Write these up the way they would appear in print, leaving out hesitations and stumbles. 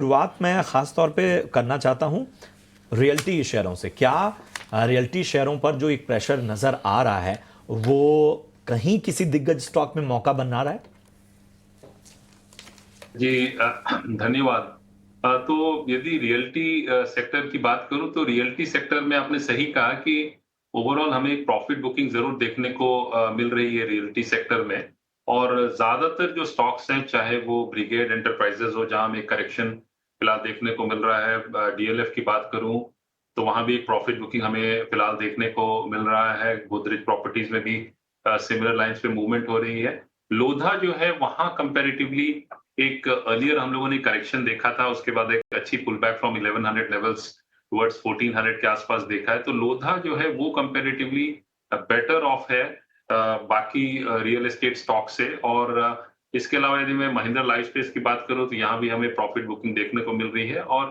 शुरुआत मैं ख़ास तौर पे करना चाहता हूँ रियल्टी शेयरों से। क्या रियल्टी शेयरों पर जो एक प्रेशर नज़र आ रहा है वो कहीं किसी दिग्गज स्टॉक में मौका बना रहा है? जी धन्यवाद। तो यदि रियल्टी सेक्टर की बात करूं तो रियल्टी सेक्टर में आपने सही कहा कि ओवरऑल हमें एक प्रॉफिट बुकिंग ज़रूर देखने को मिल रही है रियल्टी सेक्टर में। और ज़्यादातर जो स्टॉक्स हैं, चाहे वो ब्रिगेड एंटरप्राइजेज़ हो, जहां हमें करेक्शन फिलहाल देखने को मिल रहा है। डीएलएफ की बात करूं तो वहां भी एक प्रॉफिट बुकिंग हमें फिलहाल देखने को मिल रहा है। गोदरेज प्रॉपर्टीज में भी सिमिलर लाइंस पे मूवमेंट हो रही है। लोधा जो है वहां कंपैरेटिवली एक अर्लियर हम लोगों ने करेक्शन देखा था, उसके बाद एक अच्छी pull back from 1100 levels towards 1400 के आसपास देखा है। तो लोधा जो है वो कंपैरेटिवली बेटर ऑफ है बाकी रियल एस्टेट स्टॉक से। और इसके अलावा यदि मैं महिंद्रा लाइफस्पेस की बात करूं तो यहाँ भी हमें प्रॉफिट बुकिंग देखने को मिल रही है और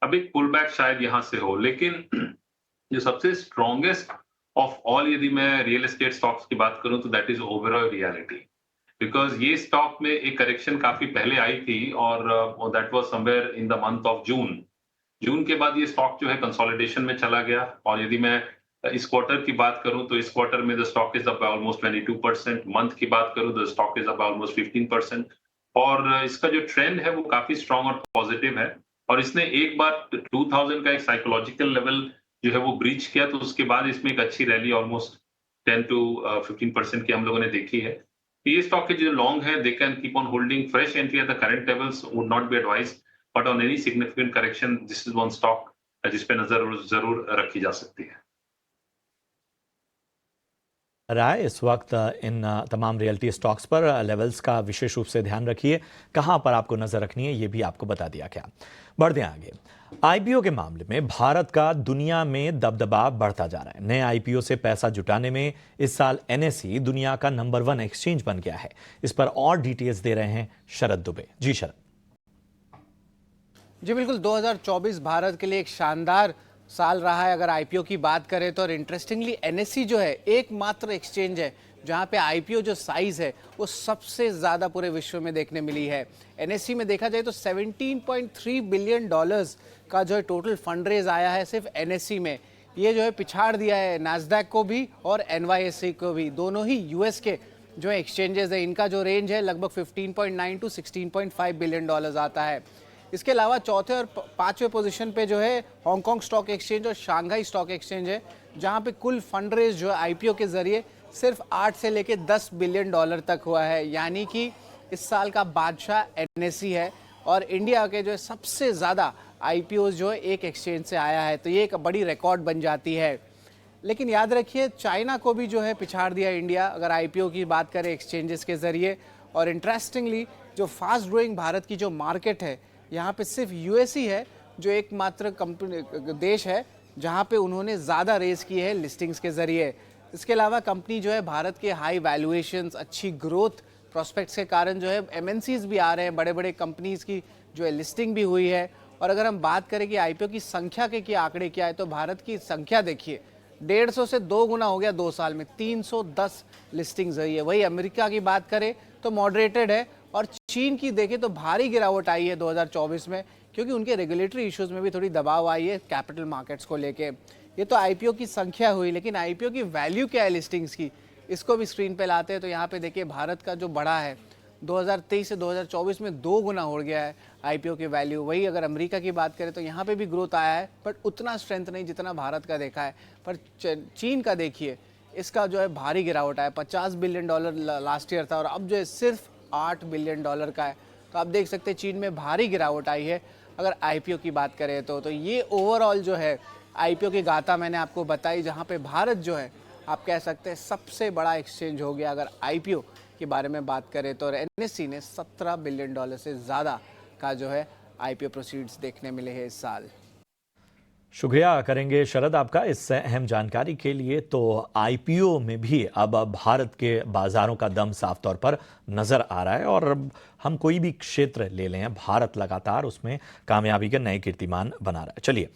अब एक पुल बैक शायद यहाँ से हो। लेकिन जो सबसे स्ट्रॉन्गेस्ट ऑफ ऑल यदि मैं रियल एस्टेट स्टॉक्स की बात करूं तो that is Oberoi realty. Because ये स्टॉक में एक करेक्शन काफ़ी पहले आई थी और that was somewhere in the month of June. जून के बाद ये स्टॉक जो है कंसोलिडेशन में चला गया। और यदि मैं इस क्वार्टर की बात करूं तो इस क्वार्टर में the stock is up almost 22%। Month की बात करूं the stock is up almost 15%। और इसका जो ट्रेंड है वो काफ़ी स्ट्रॉन्ग और पॉजिटिव है। और इसने एक बार 2000 का एक साइकोलॉजिकल लेवल जो है वो ब्रीच किया, तो उसके बाद इसमें एक अच्छी रैली ऑलमोस्ट 10 टू 15% की हम लोगों ने देखी है। ये स्टॉक के जो लॉन्ग है they can keep on holding. Fresh entry at the current levels would not be advised, but on any significant correction this is one stock जिस पे नजर जरूर रखी जा सकती है। रहा है इस वक्त इन तमाम रियल्टी स्टॉक्स पर लेवल्स का विशेष रूप से ध्यान रखिए, कहां पर आपको नजर रखनी है ये भी आपको बता दिया गया। बढ़ते हैं आगे। आईपीओ के मामले में भारत का दुनिया में दबदबा बढ़ता जा रहा है। नए आईपीओ से पैसा जुटाने में इस साल एनएसई दुनिया का नंबर 1 एक्सचेंज बन गया है। इस पर और डिटेल्स दे रहे हैं शरद दुबे। जी शरद। जी बिल्कुल, 2024 भारत के लिए एक शानदार साल रहा है अगर आईपीओ की बात करें तो। और इंटरेस्टिंगली एनएसई जो है एकमात्र एक्सचेंज है जहां पे आईपीओ जो साइज है वो सबसे ज़्यादा पूरे विश्व में देखने मिली है। एनएसई में देखा जाए तो 17.3 बिलियन डॉलर्स का जो है टोटल फंड रेज आया है सिर्फ एनएसई में। ये जो है पिछाड़ दिया है नास्डैक को भी और एनवाईएसई को भी। दोनों ही यूएस के जो एक्सचेंजेस है इनका जो रेंज है लगभग 15.9 टू 16.5 बिलियन डॉलर्स आता है। इसके अलावा चौथे और पांचवें पोजीशन पे जो है हांगकांग स्टॉक एक्सचेंज और शंघाई स्टॉक एक्सचेंज है, जहां पे कुल फंड रेज जो है आईपीओ के जरिए सिर्फ 8 से लेके 10 बिलियन डॉलर तक हुआ है। यानी कि इस साल का बादशाह एनएसई है और इंडिया के जो है सबसे ज़्यादा आईपीओ जो है एक एक्सचेंज से आया है, तो ये एक बड़ी रिकॉर्ड बन जाती है। लेकिन याद रखिए चाइना को भी जो है पिछाड़ दिया इंडिया अगर आईपीओ की बात करें एक्सचेंजेस के ज़रिए। और इंटरेस्टिंगली जो फास्ट ग्रोइंग भारत की जो मार्केट है यहाँ पे सिर्फ यूएसई है जो एकमात्र कंपनी देश है जहाँ पे उन्होंने ज़्यादा रेस की है लिस्टिंग्स के ज़रिए। इसके अलावा कंपनी जो है भारत के हाई वैल्यूएशंस, अच्छी ग्रोथ प्रॉस्पेक्ट्स के कारण जो है एमएनसीज भी आ रहे हैं, बड़े बड़े कंपनीज़ की जो है लिस्टिंग भी हुई है। और अगर हम बात करें कि आईपीओ की संख्या के क्या आंकड़े क्या है तो भारत की संख्या देखिए 150 से 2 गुना हो गया 2 साल में, 310 लिस्टिंग्स हुई है। वही अमेरिका की बात करें तो मॉडरेटेड है। और चीन की देखें तो भारी गिरावट आई है 2024 में, क्योंकि उनके रेगुलेटरी इश्यूज में भी थोड़ी दबाव आई है कैपिटल मार्केट्स को लेके। ये तो आईपीओ की संख्या हुई, लेकिन आईपीओ की वैल्यू क्या है लिस्टिंग्स की, इसको भी स्क्रीन पे लाते हैं। तो यहाँ पे देखिए भारत का जो बढ़ा है 2023 से 2024 में 2 गुना हो गया है आईपीओ की वैल्यू। वही अगर अमेरिका की बात करें तो यहाँ पे भी ग्रोथ आया है, बट उतना स्ट्रेंथ नहीं जितना भारत का देखा है। पर चीन का देखिए, इसका जो है भारी गिरावट आया, 50 बिलियन डॉलर लास्ट ईयर था और अब जो है सिर्फ 8 बिलियन डॉलर का है। तो आप देख सकते हैं चीन में भारी गिरावट आई है अगर आईपीओ की बात करें तो ये ओवरऑल जो है आईपीओ की गाथा मैंने आपको बताई, जहां पे भारत जो है आप कह सकते हैं सबसे बड़ा एक्सचेंज हो गया अगर आईपीओ के बारे में बात करें तो। एनएसई ने 17 बिलियन डॉलर से ज़्यादा का जो है आईपीओ प्रोसीड्स देखने मिले हैं इस साल। शुक्रिया करेंगे शरद आपका इस अहम जानकारी के लिए। तो आईपीओ में भी अब भारत के बाजारों का दम साफ तौर पर नजर आ रहा है और हम कोई भी क्षेत्र ले लें, भारत लगातार उसमें कामयाबी के नए कीर्तिमान बना रहा है। चलिए